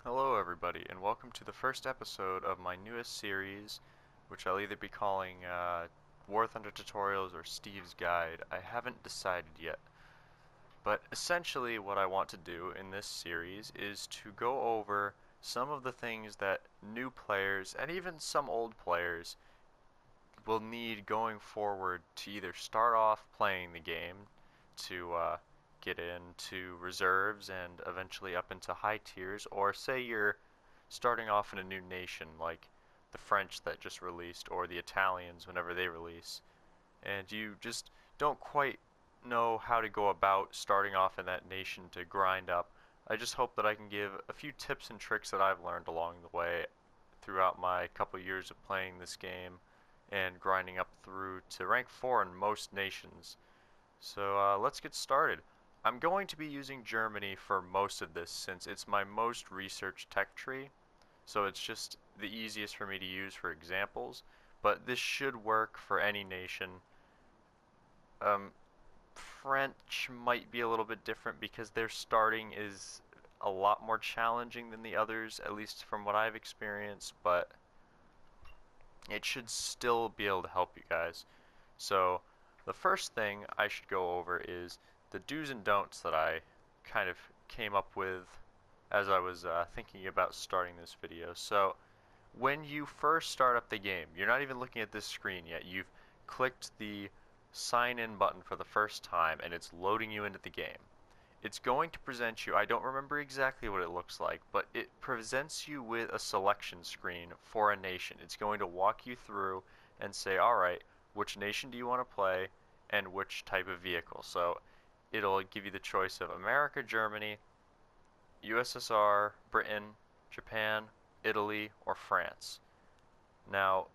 Hello everybody, and welcome to the first episode of my newest series, which I'll either be calling War Thunder Tutorials or Steve's Guide. I haven't decided yet. But essentially what I want to do in this series is to go over some of the things that new players, and even some old players, will need going forward to either start off playing the game, to get into reserves and eventually up into high tiers, or say you're starting off in a new nation like the French that just released, or the Italians whenever they release, and you just don't quite know how to go about starting off in that nation to grind up. I just hope that I can give a few tips and tricks that I've learned along the way throughout my couple years of playing this game and grinding up through to rank 4 in most nations. So let's get started. I'm going to be using Germany for most of this since it's my most researched tech tree, so it's just the easiest for me to use for examples, but this should work for any nation. Um, French might be a little bit different because their starting is a lot more challenging than the others, at least from what I've experienced, but it should still be able to help you guys. So the first thing I should go over is the do's and don'ts that I kind of came up with as I was thinking about starting this video. So when you first start up the game, you're not even looking at this screen yet. You've clicked the sign in button for the first time and it's loading you into the game. It's going to present you, I don't remember exactly what it looks like, but it presents you with a selection screen for a nation. It's going to walk you through and say, alright, which nation do you want to play and which type of vehicle. So it'll give you the choice of America, Germany, USSR, Britain, Japan, Italy, or France. Now,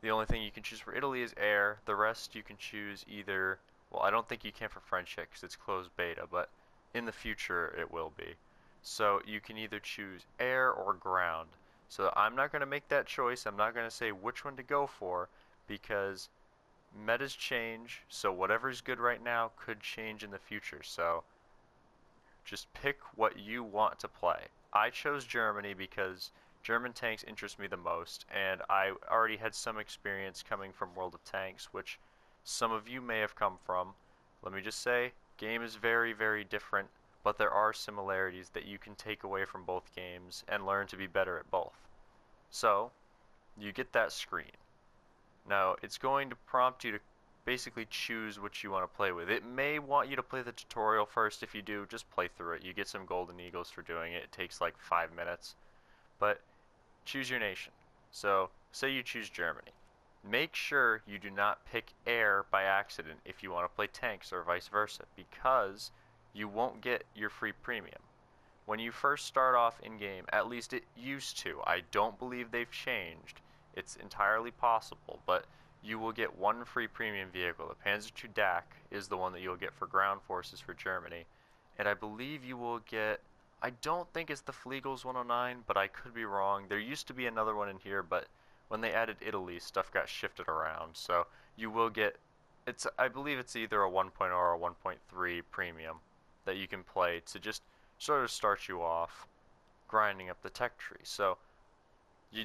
the only thing you can choose for Italy is air. The rest you can choose either, well, I don't think you can for French yet because it's closed beta, but in the future it will be. So you can either choose air or ground. So I'm not going to make that choice. I'm not going to say which one to go for because metas change, so whatever's good right now could change in the future. So just pick what you want to play. I chose Germany because German tanks interest me the most, and I already had some experience coming from World of Tanks, which some of you may have come from. Let me just say, game is very, very different, but there are similarities that you can take away from both games and learn to be better at both. So, you get that screen. Now, it's going to prompt you to basically choose what you want to play with. It may want you to play the tutorial first. If you do, just play through it. You get some golden eagles for doing it. It takes like 5 minutes. But choose your nation. So, say you choose Germany. Make sure you do not pick air by accident if you want to play tanks or vice versa, because you won't get your free premium. When you first start off in game, at least it used to. I don't believe they've changed. It's entirely possible, but you will get one free premium vehicle. The Panzer II DAC is the one that you'll get for ground forces for Germany, and I believe you will get, I don't think it's the Flegels 109, but I could be wrong. There used to be another one in here, but when they added Italy, stuff got shifted around. So you will get, I believe it's either a 1.0 or a 1.3 premium that you can play to just sort of start you off grinding up the tech tree. So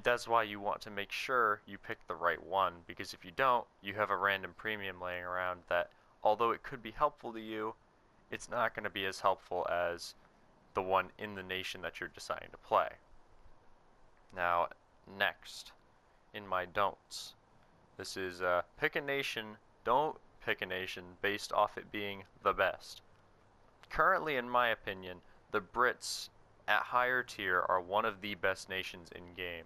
that's why you want to make sure you pick the right one, because if you don't, you have a random premium laying around that, although it could be helpful to you, it's not going to be as helpful as the one in the nation that you're deciding to play. Now, next, in my don'ts, this is pick a nation. Don't pick a nation based off it being the best. Currently, in my opinion, the Brits at higher tier are one of the best nations in game.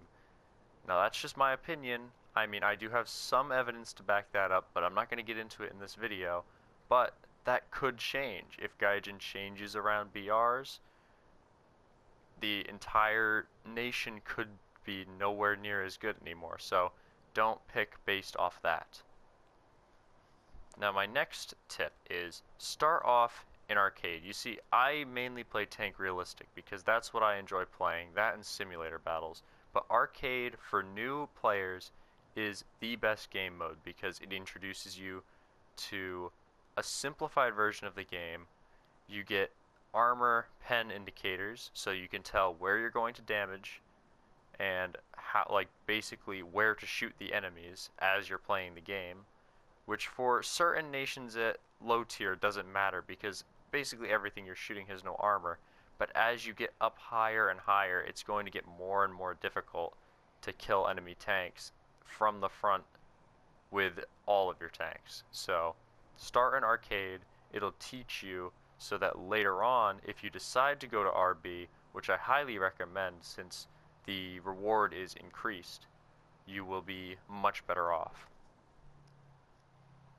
Now, that's just my opinion. I mean, I do have some evidence to back that up, but I'm not going to get into it in this video. But that could change. If Gaijin changes around BRs, the entire nation could be nowhere near as good anymore. So don't pick based off that. Now, my next tip is start off in arcade. You see, I mainly play tank realistic because that's what I enjoy playing, that and simulator battles. But arcade for new players is the best game mode because it introduces you to a simplified version of the game. You get armor pen indicators, so you can tell where you're going to damage and how, like, basically where to shoot the enemies as you're playing the game, which for certain nations at low tier doesn't matter because basically everything you're shooting has no armor. But as you get up higher and higher, it's going to get more and more difficult to kill enemy tanks from the front with all of your tanks. So start an arcade, it'll teach you so that later on, if you decide to go to RB, which I highly recommend since the reward is increased, you will be much better off.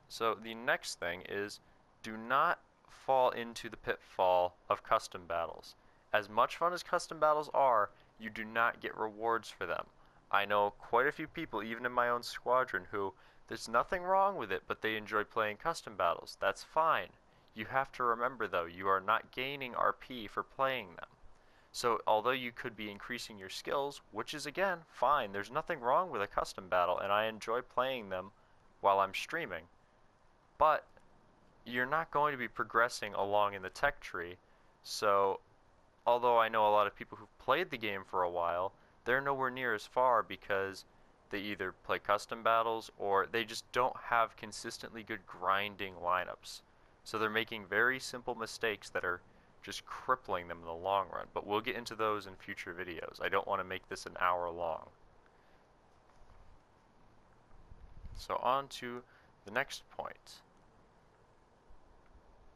So the next thing is, do not fall into the pitfall of custom battles. As much fun as custom battles are, you do not get rewards for them. I know quite a few people, even in my own squadron, who there's nothing wrong with it, but they enjoy playing custom battles. That's fine. You have to remember though, you are not gaining RP for playing them. So although you could be increasing your skills, which is again, fine, there's nothing wrong with a custom battle, and I enjoy playing them while I'm streaming. But you're not going to be progressing along in the tech tree. So although I know a lot of people who've played the game for a while, they're nowhere near as far because they either play custom battles or they just don't have consistently good grinding lineups. So they're making very simple mistakes that are just crippling them in the long run. But we'll get into those in future videos. I don't want to make this an hour long. So on to the next point.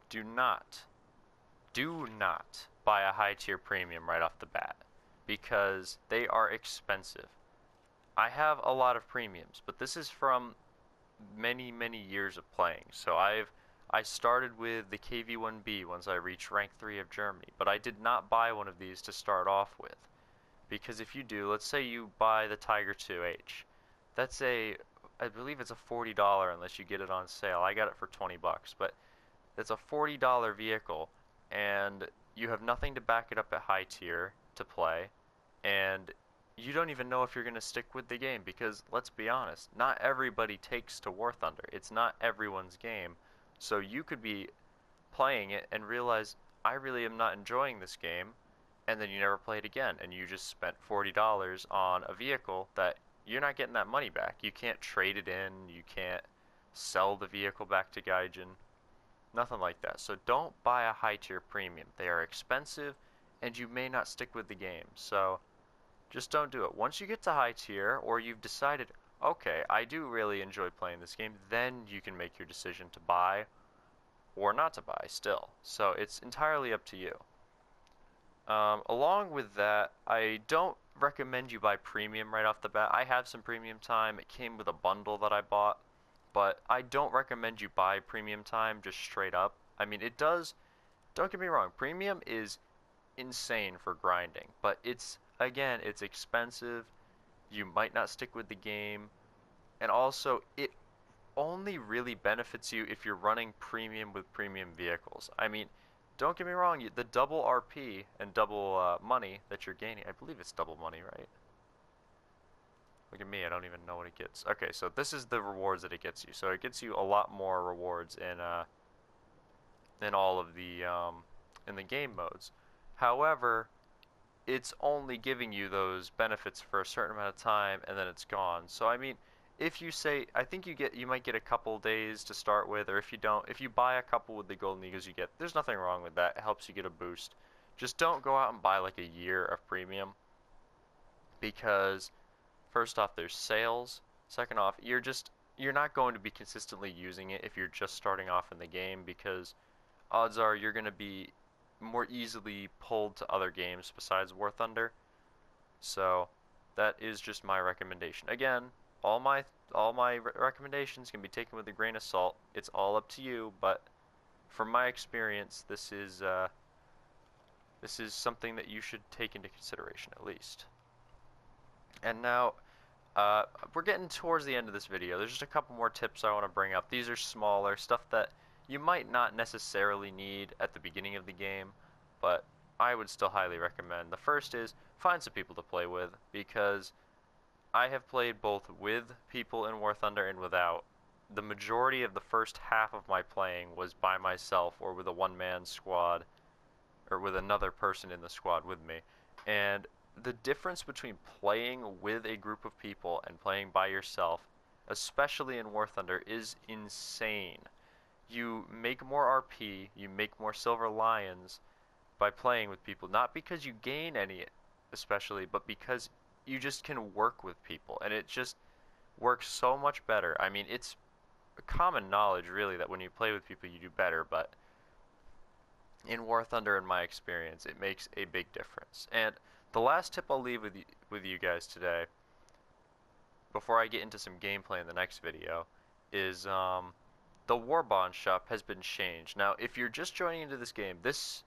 Do not buy a high tier premium right off the bat because they are expensive. I have a lot of premiums, but this is from many years of playing. So I started with the KV-1B once I reached rank 3 of Germany, but I did not buy one of these to start off with. Because if you do, let's say you buy the Tiger 2H. That's I believe it's a $40 unless you get it on sale. I got it for 20 bucks, but it's a $40 vehicle and you have nothing to back it up at high tier to play, and you don't even know if you're going to stick with the game because, let's be honest, not everybody takes to War Thunder. It's not everyone's game. So you could be playing it and realize, I really am not enjoying this game, and then you never play it again, and you just spent $40 on a vehicle that you're not getting that money back. You can't trade it in, you can't sell the vehicle back to Gaijin. Nothing like that. So don't buy a high tier premium. They are expensive and you may not stick with the game. So just don't do it. Once you get to high tier or you've decided, okay, I do really enjoy playing this game, then you can make your decision to buy or not to buy still. So it's entirely up to you. Along with that, I don't recommend you buy premium right off the bat. I have some premium time. It came with a bundle that I bought. But I don't recommend you buy premium time just straight up. I mean, it does, don't get me wrong, premium is insane for grinding, but again, it's expensive, you might not stick with the game, and also, it only really benefits you if you're running premium with premium vehicles. I mean, don't get me wrong, the double RP and double money that you're gaining, I believe it's double money, right? Look at me, I don't even know what it gets. Okay, so this is the rewards that it gets you. So it gets you a lot more rewards in all of the in the game modes. However, it's only giving you those benefits for a certain amount of time and then it's gone. So I mean, if you say, I think you might get a couple days to start with, or if you don't, if you buy a couple with the golden eagles you get, there's nothing wrong with that. It helps you get a boost. Just don't go out and buy like a year of premium because first off, there's sales. Second off, you're not going to be consistently using it if you're just starting off in the game because odds are you're going to be more easily pulled to other games besides War Thunder. So that is just my recommendation. Again, all my recommendations can be taken with a grain of salt. It's all up to you, but from my experience, this is something that you should take into consideration at least. And now, we're getting towards the end of this video. There's just a couple more tips I want to bring up. These are smaller, stuff that you might not necessarily need at the beginning of the game, but I would still highly recommend. The first is, find some people to play with, because I have played both with people in War Thunder and without. The majority of the first half of my playing was by myself or with a one-man squad, or with another person in the squad with me. And the difference between playing with a group of people and playing by yourself, especially in War Thunder, is insane. You make more RP, you make more Silver Lions by playing with people, not because you gain any especially, but because you just can work with people, and it just works so much better. I mean, it's common knowledge really that when you play with people you do better, but in War Thunder, in my experience, it makes a big difference. And the last tip I'll leave with you guys today, before I get into some gameplay in the next video, is the War Bond shop has been changed. Now, if you're just joining into this game, this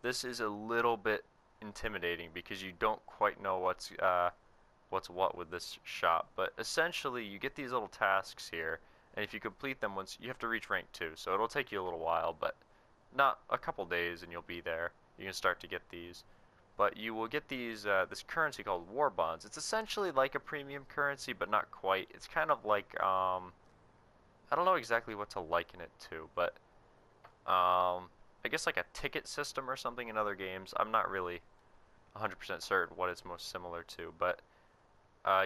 is a little bit intimidating because you don't quite know what's what with this shop. But essentially, you get these little tasks here, and if you complete them once, you have to reach rank 2. So it'll take you a little while, but not a couple days, and you'll be there. You can start to get these. But you will get these this currency called War Bonds. It's essentially like a premium currency, but not quite. It's kind of like I don't know exactly what to liken it to, but I guess like a ticket system or something in other games. I'm not really 100% certain what it's most similar to, but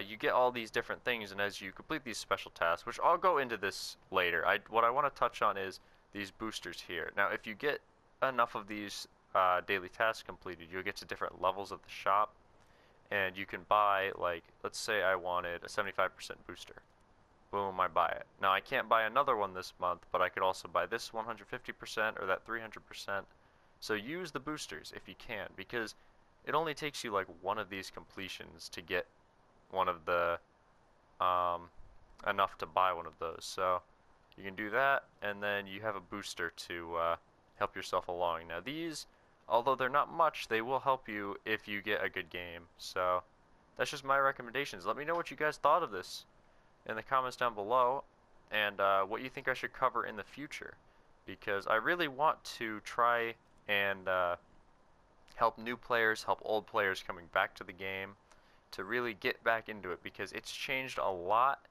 you get all these different things, and as you complete these special tasks, which I'll go into this later, what I want to touch on is these boosters here. Now, if you get enough of these daily tasks completed, you'll get to different levels of the shop, and you can buy, like, let's say I wanted a 75% booster. Boom, I buy it. Now, I can't buy another one this month, but I could also buy this 150% or that 300%. So use the boosters if you can, because it only takes you like one of these completions to get one of the enough to buy one of those. So you can do that, and then you have a booster to help yourself along. Now these, although they're not much, they will help you if you get a good game. So that's just my recommendations. Let me know what you guys thought of this in the comments down below, and what you think I should cover in the future, because I really want to try and help new players, help old players coming back to the game, to really get back into it, because it's changed a lot,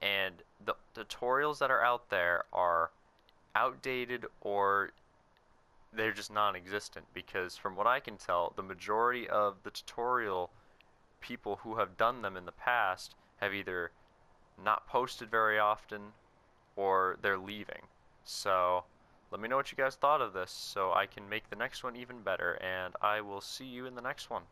and the tutorials that are out there are outdated, or they're just non-existent, because from what I can tell, the majority of the tutorial people who have done them in the past have either not posted very often or they're leaving. So let me know what you guys thought of this so I can make the next one even better, and I will see you in the next one.